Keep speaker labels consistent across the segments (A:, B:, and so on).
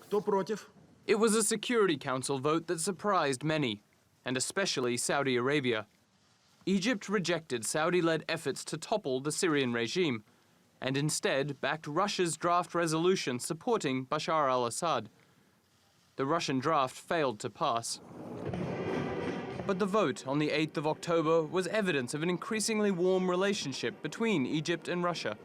A: Кто против?
B: It was a Security Council vote that surprised many, and especially Saudi Arabia. Egypt rejected Saudi-led efforts to topple the Syrian regime, and instead backed Russia's draft resolution supporting Bashar al-Assad. The Russian draft failed to pass. But the vote on the 8th of October was evidence of an increasingly warm relationship between Egypt and Russia.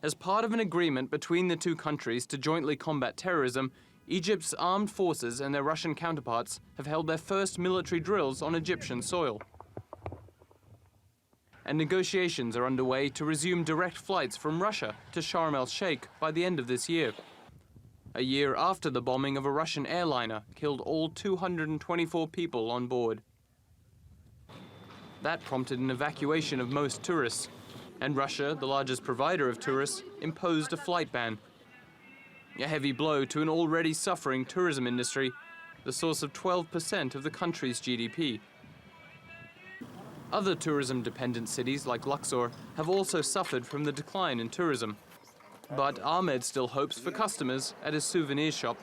B: As part of an agreement between the two countries to jointly combat terrorism, Egypt's armed forces and their Russian counterparts have held their first military drills on Egyptian soil. And negotiations are underway to resume direct flights from Russia to Sharm el-Sheikh by the end of this year. A year after the bombing of a Russian airliner killed all 224 people on board. That prompted an evacuation of most tourists, and Russia, the largest provider of tourists, imposed a flight ban. A heavy blow to an already suffering tourism industry, the source of 12% of the country's GDP. Other tourism-dependent cities like Luxor have also suffered from the decline in tourism. But Ahmed still hopes for customers at his souvenir shop.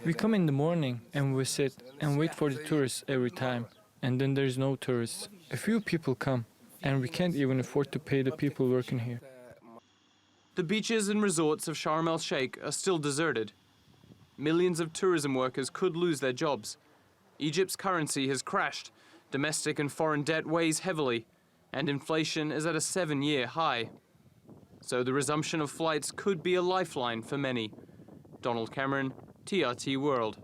C: We come in the morning and we sit and wait for the tourists every time, and then there's no tourists. A few people come, and we can't even afford to pay the people working here.
B: The beaches and resorts of Sharm el-Sheikh are still deserted. Millions of tourism workers could lose their jobs. Egypt's currency has crashed, domestic and foreign debt weighs heavily, and inflation is at a 7-year high. So the resumption of flights could be a lifeline for many. Donald Cameron, TRT World.